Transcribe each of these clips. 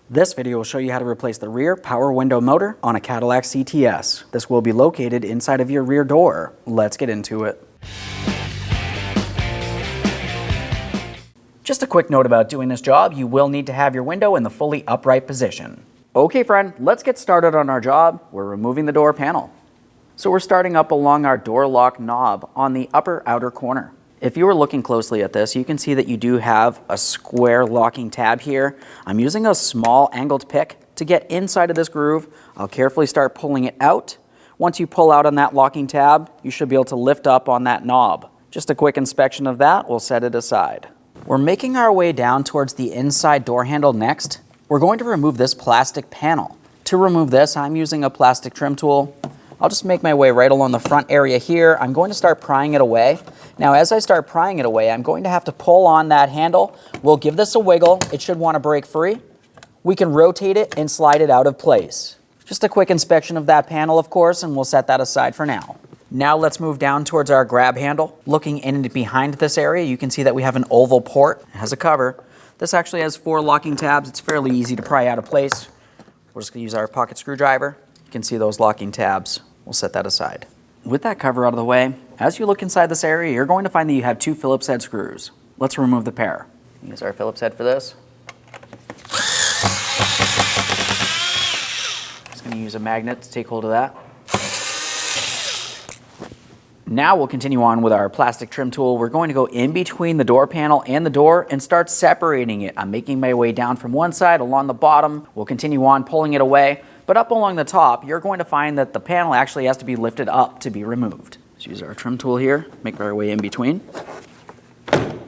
This video will show you how to replace the rear power window motor on a Cadillac CTS. This will be located inside of your rear door. Let's get into it. Just a quick note about doing this job, you will need to have your window in the fully upright position. Okay friend, let's get started on our job. We're removing the door panel. So we're starting up along our door lock knob on the upper outer corner. If you were looking closely at this, you can see that you do have a square locking tab here. I'm using a small angled pick to get inside of this groove. I'll carefully start pulling it out. Once you pull out on that locking tab, you should be able to lift up on that knob. Just a quick inspection of that, we'll set it aside. We're making our way down towards the inside door handle next. We're going to remove this plastic panel. To remove this, I'm using a plastic trim tool. I'll just make my way right along the front area here. I'm going to start prying it away. Now, as I start prying it away, I'm going to have to pull on that handle. We'll give this a wiggle. It should want to break free. We can rotate it and slide it out of place. Just a quick inspection of that panel, of course, and we'll set that aside for now. Now let's move down towards our grab handle. Looking in and behind this area, you can see that we have an oval port. It has a cover. This actually has 4 locking tabs. It's fairly easy to pry out of place. We're just going to use our pocket screwdriver. You can see those locking tabs. We'll set that aside. With that cover out of the way, as you look inside this area, you're going to find that you have 2 Phillips head screws. Let's remove the pair. Use our Phillips head for this. Just going to use a magnet to take hold of that. Now we'll continue on with our plastic trim tool. We're going to go in between the door panel and the door and start separating it. I'm making my way down from one side along the bottom. We'll continue on pulling it away. But up along the top, you're going to find that the panel actually has to be lifted up to be removed. Let's use our trim tool here, make our way in between. There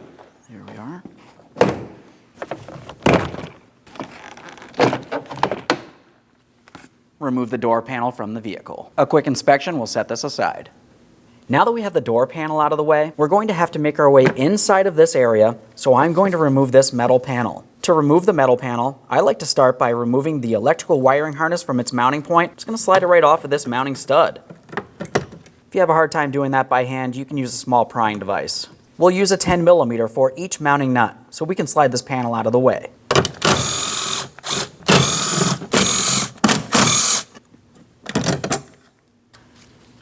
we are. Remove the door panel from the vehicle. A quick inspection will set this aside. Now that we have the door panel out of the way, we're going to have to make our way inside of this area, so I'm going to remove this metal panel. To remove the metal panel, I like to start by removing the electrical wiring harness from its mounting point. I'm just going to slide it right off of this mounting stud. If you have a hard time doing that by hand, you can use a small prying device. We'll use a 10mm for each mounting nut, so we can slide this panel out of the way.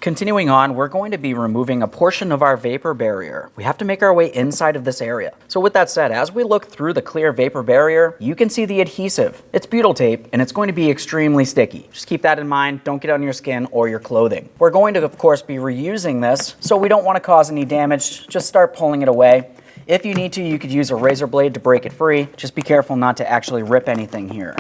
Continuing on, we're going to be removing a portion of our vapor barrier. We have to make our way inside of this area. So with that said, as we look through the clear vapor barrier, you can see the adhesive. It's butyl tape, and it's going to be extremely sticky. Just keep that in mind. Don't get it on your skin or your clothing. We're going to, of course, be reusing this, so we don't want to cause any damage. Just start pulling it away. If you need to, you could use a razor blade to break it free. Just be careful not to actually rip anything here.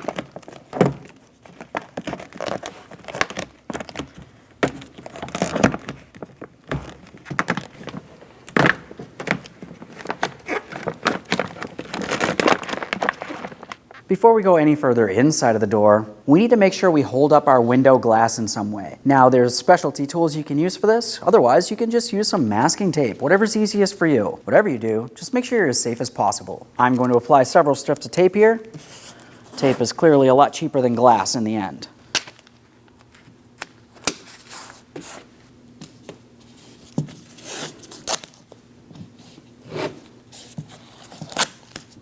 Before we go any further inside of the door, we need to make sure we hold up our window glass in some way. Now, there's specialty tools you can use for this. Otherwise, you can just use some masking tape, whatever's easiest for you. Whatever you do, just make sure you're as safe as possible. I'm going to apply several strips of tape here. Tape is clearly a lot cheaper than glass in the end.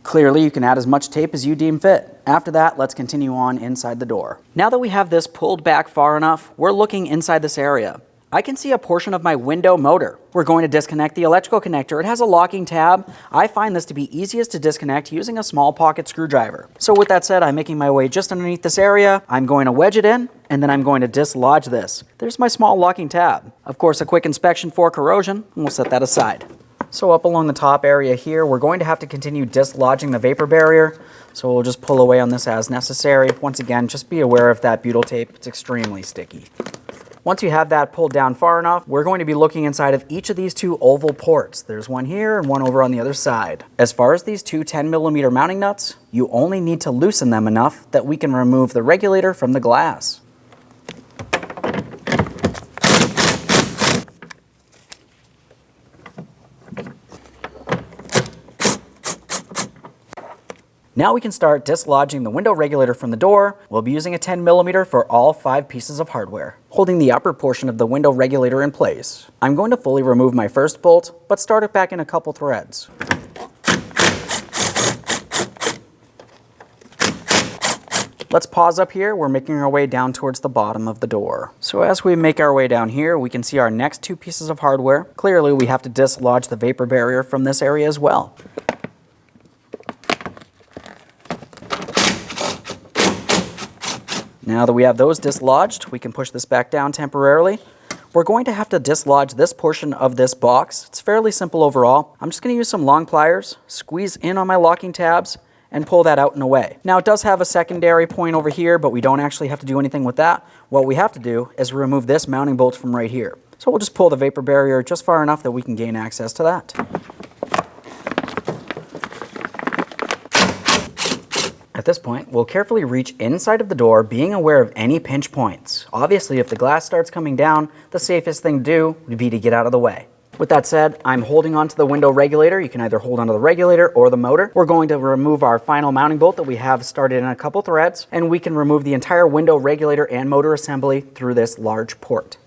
Clearly, you can add as much tape as you deem fit. After that, let's continue on inside the door. Now that we have this pulled back far enough, we're looking inside this area. I can see a portion of my window motor. We're going to disconnect the electrical connector. It has a locking tab. I find this to be easiest to disconnect using a small pocket screwdriver. So with that said, I'm making my way just underneath this area. I'm going to wedge it in, and then I'm going to dislodge this. There's my small locking tab. Of course, a quick inspection for corrosion, and we'll set that aside. So up along the top area here, we're going to have to continue dislodging the vapor barrier. So we'll just pull away on this as necessary. Once again, just be aware of that butyl tape. It's extremely sticky. Once you have that pulled down far enough, we're going to be looking inside of each of these 2 oval ports. There's one here and one over on the other side. As far as these 2 10mm mounting nuts, you only need to loosen them enough that we can remove the regulator from the glass. Now we can start dislodging the window regulator from the door. We'll be using a 10mm for all 5 pieces of hardware, holding the upper portion of the window regulator in place. I'm going to fully remove my first bolt, but start it back in a couple threads. Let's pause up here. We're making our way down towards the bottom of the door. So as we make our way down here, we can see our next two pieces of hardware. Clearly, we have to dislodge the vapor barrier from this area as well. Now that we have those dislodged, we can push this back down temporarily. We're going to have to dislodge this portion of this box. It's fairly simple overall. I'm just going to use some long pliers, squeeze in on my locking tabs, and pull that out and away. Now it does have a secondary point over here, but we don't actually have to do anything with that. What we have to do is remove this mounting bolt from right here. So we'll just pull the vapor barrier just far enough that we can gain access to that. At this point, we'll carefully reach inside of the door, being aware of any pinch points. Obviously, if the glass starts coming down, the safest thing to do would be to get out of the way. With that said, I'm holding onto the window regulator. You can either hold onto the regulator or the motor. We're going to remove our final mounting bolt that we have started in a couple threads, and we can remove the entire window regulator and motor assembly through this large port.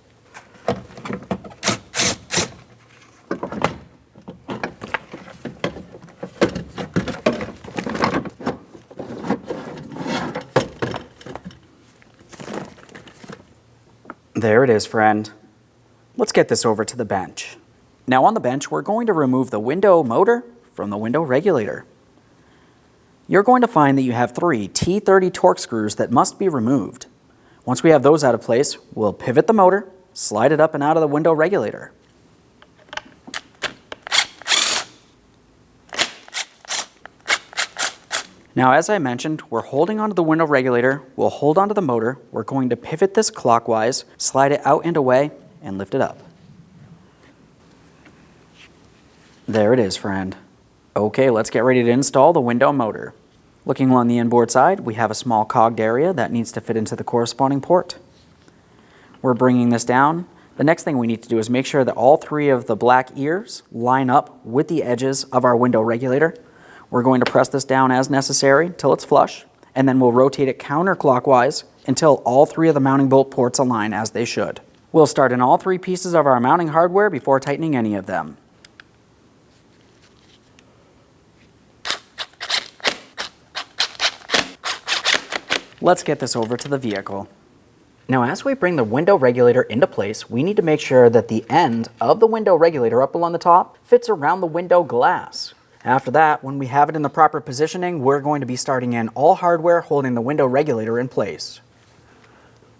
There it is, friend. Let's get this over to the bench. Now on the bench, we're going to remove the window motor from the window regulator. You're going to find that you have 3 T30 torque screws that must be removed. Once we have those out of place, we'll pivot the motor, slide it up and out of the window regulator. Now, as I mentioned, we're holding onto the window regulator, we'll hold onto the motor, we're going to pivot this clockwise, slide it out and away, and lift it up. There it is, friend. Okay, let's get ready to install the window motor. Looking along the inboard side, we have a small cogged area that needs to fit into the corresponding port. We're bringing this down. The next thing we need to do is make sure that all 3 of the black ears line up with the edges of our window regulator. We're going to press this down as necessary till it's flush, and then we'll rotate it counterclockwise until all 3 of the mounting bolt ports align as they should. We'll start in all 3 pieces of our mounting hardware before tightening any of them. Let's get this over to the vehicle. Now, as we bring the window regulator into place, we need to make sure that the end of the window regulator up along the top fits around the window glass. After that, when we have it in the proper positioning, we're going to be starting in all hardware holding the window regulator in place.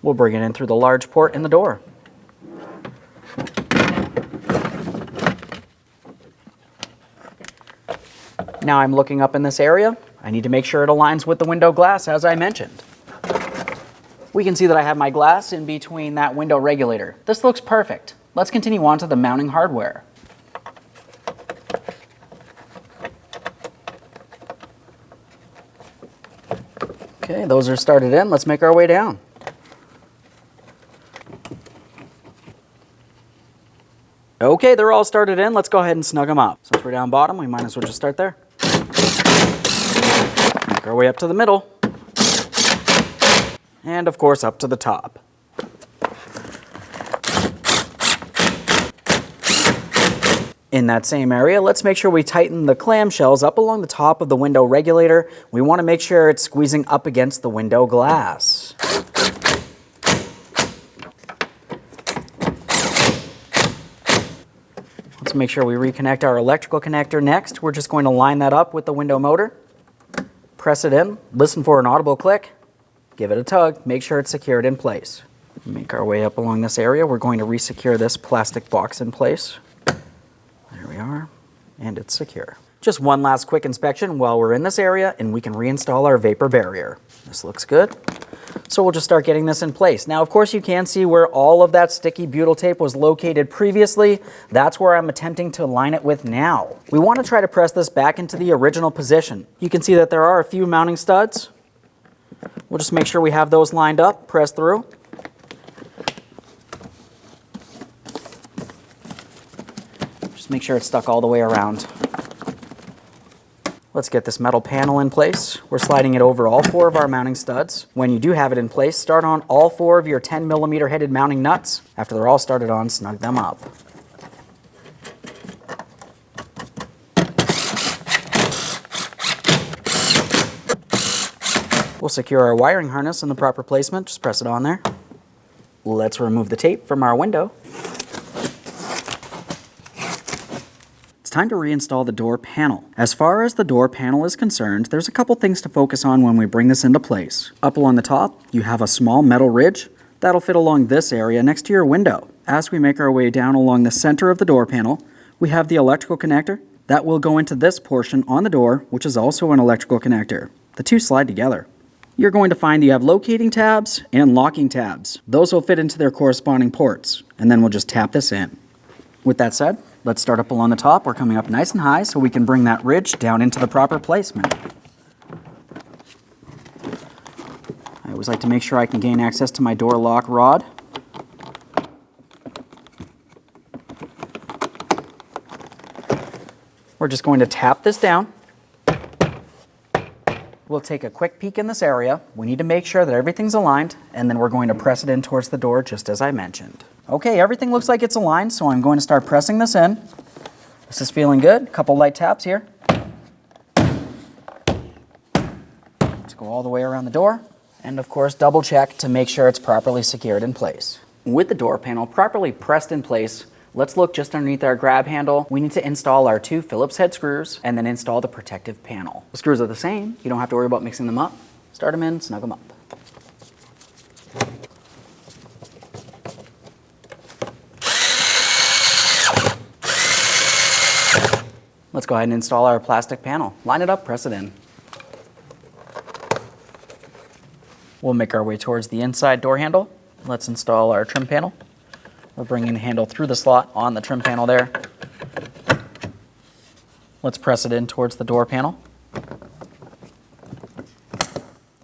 We'll bring it in through the large port in the door. Now I'm looking up in this area. I need to make sure it aligns with the window glass as I mentioned. We can see that I have my glass in between that window regulator. This looks perfect. Let's continue on to the mounting hardware. Okay, those are started in. Let's make our way down. Okay, they're all started in. Let's go ahead and snug them up. Since we're down bottom, we might as well just start there. Make our way up to the middle. And of course, up to the top. In that same area, let's make sure we tighten the clamshells up along the top of the window regulator. We want to make sure it's squeezing up against the window glass. Let's make sure we reconnect our electrical connector next. We're just going to line that up with the window motor. Press it in, listen for an audible click, give it a tug, make sure it's secured in place. Make our way up along this area. We're going to resecure this plastic box in place. There we are, and it's secure. Just one last quick inspection while we're in this area, and we can reinstall our vapor barrier. This looks good. So we'll just start getting this in place. Now, of course, you can see where all of that sticky butyl tape was located previously. That's where I'm attempting to line it with now. We want to try to press this back into the original position. You can see that there are a few mounting studs. We'll just make sure we have those lined up, press through. Just make sure it's stuck all the way around. Let's get this metal panel in place. We're sliding it over all 4 of our mounting studs. When you do have it in place, start on all 4 of your 10mm headed mounting nuts. After they're all started on, snug them up. We'll We'll secure our wiring harness in the proper placement. Just press it on there. Let's remove the tape from our window. It's time to reinstall the door panel. As far as the door panel is concerned, there's a couple things to focus on when we bring this into place. Up along the top, you have a small metal ridge that'll fit along this area next to your window. As we make our way down along the center of the door panel, we have the electrical connector that will go into this portion on the door, which is also an electrical connector. The two slide together. You're going to find you have locating tabs and locking tabs. Those will fit into their corresponding ports, and then we'll just tap this in. With that said, let's start up along the top. We're coming up nice and high so we can bring that ridge down into the proper placement. I always like to make sure I can gain access to my door lock rod. We're just going to tap this down. We'll take a quick peek in this area. We need to make sure that everything's aligned, and then we're going to press it in towards the door just as I mentioned. Okay, everything looks like it's aligned, so I'm going to start pressing this in. This is feeling good. A couple light taps here. Let's go all the way around the door, and of course double check to make sure it's properly secured in place. With the door panel properly pressed in place, let's look just underneath our grab handle. We need to install our 2 Phillips head screws and then install the protective panel. The screws are the same. You don't have to worry about mixing them up. Start them in, snug them up. Let's go ahead and install our plastic panel. Line it up, press it in. We'll make our way towards the inside door handle. Let's install our trim panel. We're bringing the handle through the slot on the trim panel there. Let's press it in towards the door panel.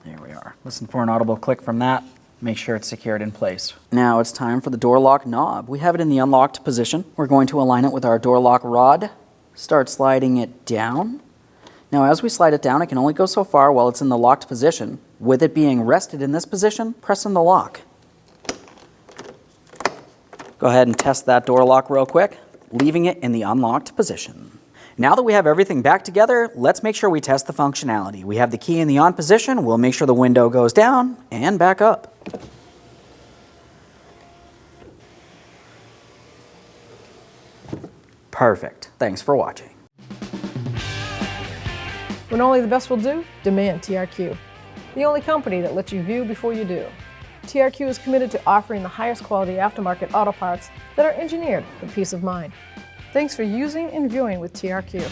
There we are. Listen for an audible click from that. Make sure it's secured in place. Now it's time for the door lock knob. We have it in the unlocked position. We're going to align it with our door lock rod. Start sliding it down. Now as we slide it down, it can only go so far while it's in the locked position. With it being rested in this position, press in the lock. Go ahead and test that door lock real quick, leaving it in the unlocked position. Now that we have everything back together, let's make sure we test the functionality. We have the key in the on position. We'll make sure the window goes down and back up. Perfect. Thanks for watching. When only the best will do, demand TRQ. The only company that lets you view before you do. TRQ is committed to offering the highest quality aftermarket auto parts that are engineered for peace of mind. Thanks for using and viewing with TRQ.